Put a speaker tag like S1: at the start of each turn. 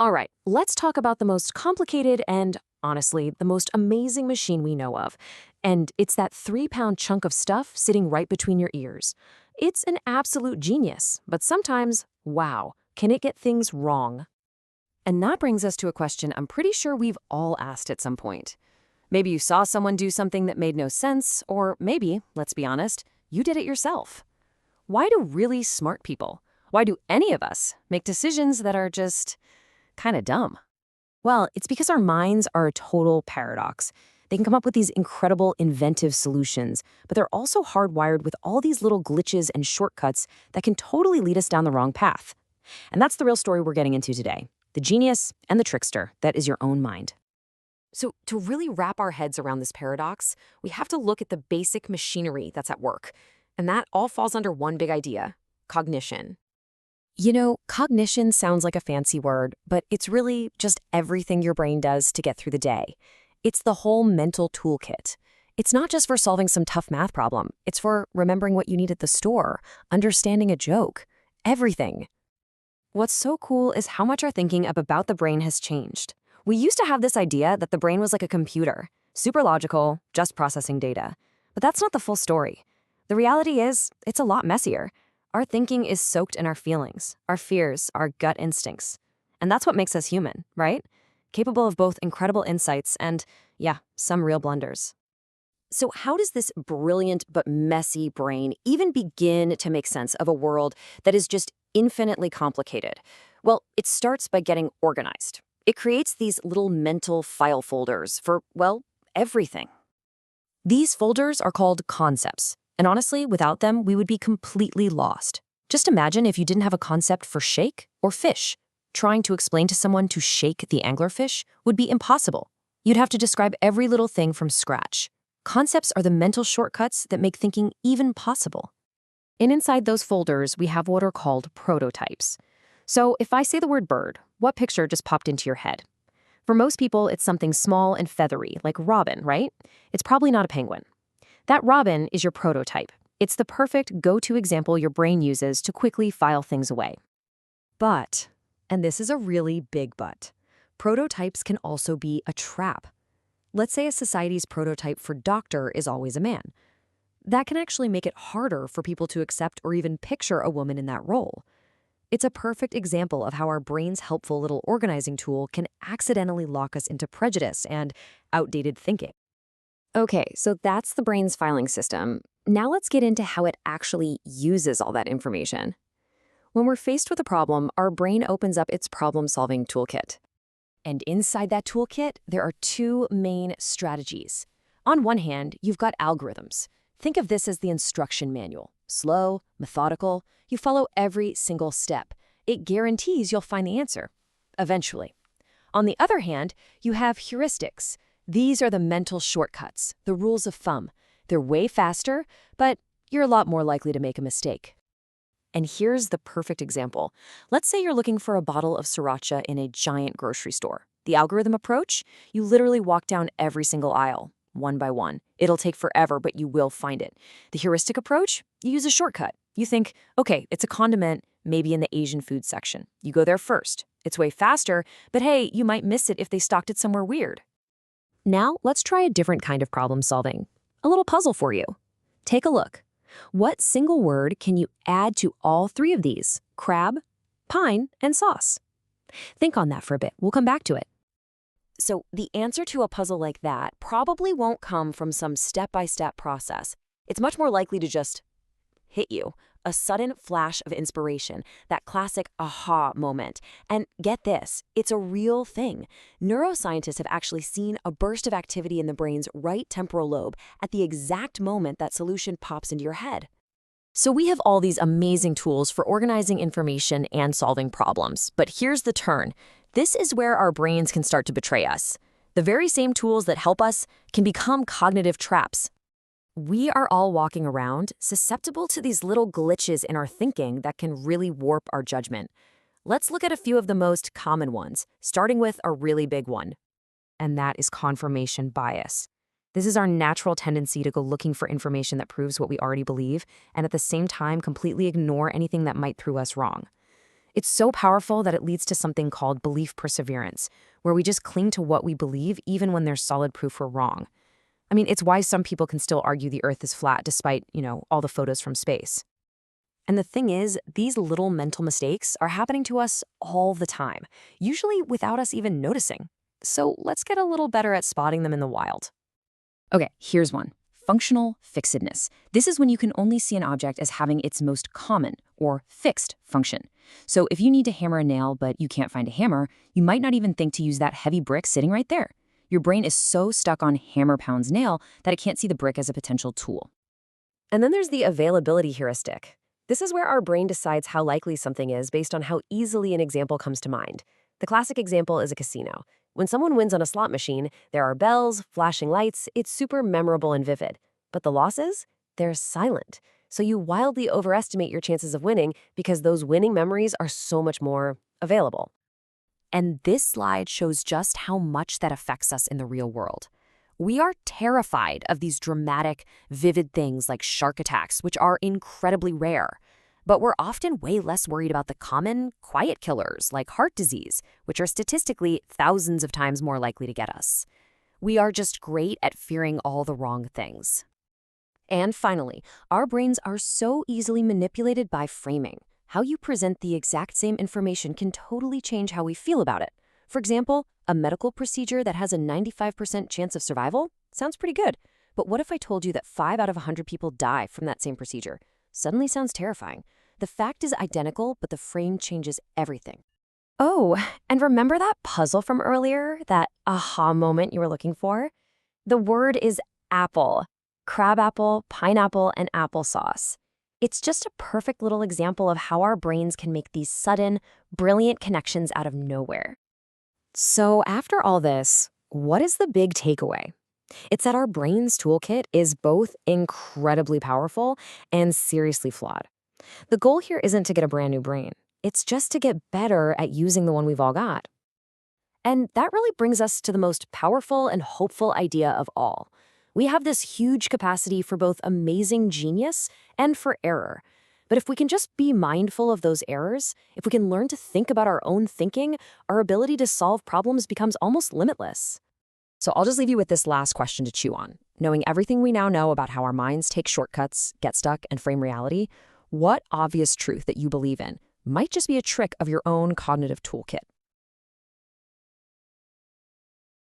S1: All right, let's talk about the most complicated and, honestly, the most amazing machine we know of. And it's that 3 pound chunk of stuff sitting right between your ears. It's an absolute genius, but sometimes, wow, can it get things wrong?
S2: And that brings us to a question I'm pretty sure we've all asked at some point. Maybe you saw someone do something that made no sense, or maybe, let's be honest, you did it yourself. Why do really smart people, why do any of us make decisions that are just kind of dumb?
S1: Well, it's because our minds are a total paradox. They can come up with these incredible, inventive solutions, but they're also hardwired with all these little glitches and shortcuts that can totally lead us down the wrong path. And that's the real story we're getting into today, the genius and the trickster that is your own mind.
S2: So, to really wrap our heads around this paradox, we have to look at the basic machinery that's at work. And that all falls under one big idea: cognition.
S1: You know, cognition sounds like a fancy word, but it's really just everything your brain does to get through the day. It's the whole mental toolkit. It's not just for solving some tough math problem. It's for remembering what you need at the store, understanding a joke, everything. What's so cool is how much our thinking about the brain has changed. We used to have this idea that the brain was like a computer, super logical, just processing data. But that's not the full story. The reality is, it's a lot messier. Our thinking is soaked in our feelings, our fears, our gut instincts. And that's what makes us human, right? Capable of both incredible insights and, yeah, some real blunders. So how does this brilliant but messy brain even begin to make sense of a world that is just infinitely complicated? Well, it starts by getting organized. It creates these little mental file folders for, well, everything. These folders are called concepts. And honestly, without them, we would be completely lost. Just imagine if you didn't have a concept for shake or fish. Trying to explain to someone to shake the anglerfish would be impossible. You'd have to describe every little thing from scratch. Concepts are the mental shortcuts that make thinking even possible. And inside those folders, we have what are called prototypes. So if I say the word bird, what picture just popped into your head? For most people, it's something small and feathery, like robin, right? It's probably not a penguin. That robin is your prototype. It's the perfect go-to example your brain uses to quickly file things away. But, and this is a really big but, prototypes can also be a trap. Let's say a society's prototype for doctor is always a man. That can actually make it harder for people to accept or even picture a woman in that role. It's a perfect example of how our brain's helpful little organizing tool can accidentally lock us into prejudice and outdated thinking. Okay, so that's the brain's filing system. Now let's get into how it actually uses all that information. When we're faced with a problem, our brain opens up its problem-solving toolkit. And inside that toolkit, there are two main strategies. On one hand, you've got algorithms. Think of this as the instruction manual. Slow, methodical, you follow every single step. It guarantees you'll find the answer, eventually. On the other hand, you have heuristics. These are the mental shortcuts, the rules of thumb. They're way faster, but you're a lot more likely to make a mistake. And here's the perfect example. Let's say you're looking for a bottle of sriracha in a giant grocery store. The algorithm approach? You literally walk down every single aisle, one by one. It'll take forever, but you will find it. The heuristic approach? You use a shortcut. You think, okay, it's a condiment, maybe in the Asian food section. You go there first. It's way faster, but hey, you might miss it if they stocked it somewhere weird. Now, let's try a different kind of problem solving. A little puzzle for you. Take a look. What single word can you add to all three of these? Crab, pine, and sauce. Think on that for a bit. We'll come back to it. So the answer to a puzzle like that probably won't come from some step-by-step process. It's much more likely to just hit you. A sudden flash of inspiration, that classic aha moment. And get this, it's a real thing. Neuroscientists have actually seen a burst of activity in the brain's right temporal lobe at the exact moment that solution pops into your head. So we have all these amazing tools for organizing information and solving problems. But here's the turn. This is where our brains can start to betray us. The very same tools that help us can become cognitive traps. We are all walking around susceptible to these little glitches in our thinking that can really warp our judgment. Let's look at a few of the most common ones, starting with a really big one. And that is confirmation bias. This is our natural tendency to go looking for information that proves what we already believe, and at the same time completely ignore anything that might prove us wrong.
S2: It's so powerful that it leads to something called belief perseverance, where we just cling to what we believe even when there's solid proof we're wrong. I mean, it's why some people can still argue the Earth is flat despite, all the photos from space. And the thing is, these little mental mistakes are happening to us all the time, usually without us even noticing. So let's get a little better at spotting them in the wild. Okay, here's one. Functional fixedness. This is when you can only see an object as having its most common, or fixed, function. So if you need to hammer a nail but you can't find a hammer, you might not even think to use that heavy brick sitting right there. Your brain is so stuck on hammer pounds nail that it can't see the brick as a potential tool.
S1: And then there's the availability heuristic. This is where our brain decides how likely something is based on how easily an example comes to mind. The classic example is a casino. When someone wins on a slot machine, there are bells, flashing lights, it's super memorable and vivid. But the losses? They're silent. So you wildly overestimate your chances of winning because those winning memories are so much more available. And this slide shows just how much that affects us in the real world. We are terrified of these dramatic, vivid things like shark attacks, which are incredibly rare. But we're often way less worried about the common, quiet killers like heart disease, which are statistically thousands of times more likely to get us. We are just great at fearing all the wrong things. And finally, our brains are so easily manipulated by framing. How you present the exact same information can totally change how we feel about it. For example, a medical procedure that has a 95% chance of survival sounds pretty good. But what if I told you that 5 out of 100 people die from that same procedure? Suddenly sounds terrifying. The fact is identical, but the frame changes everything. Oh, and remember that puzzle from earlier? That aha moment you were looking for? The word is apple. Crabapple, pineapple, and applesauce. It's just a perfect little example of how our brains can make these sudden, brilliant connections out of nowhere. So after all this, what is the big takeaway? It's that our brain's toolkit is both incredibly powerful and seriously flawed. The goal here isn't to get a brand new brain. It's just to get better at using the one we've all got. And that really brings us to the most powerful and hopeful idea of all. We have this huge capacity for both amazing genius and for error. But if we can just be mindful of those errors, if we can learn to think about our own thinking, our ability to solve problems becomes almost limitless. So I'll just leave you with this last question to chew on. Knowing everything we now know about how our minds take shortcuts, get stuck, and frame reality, what obvious truth that you believe in might just be a trick of your own cognitive toolkit?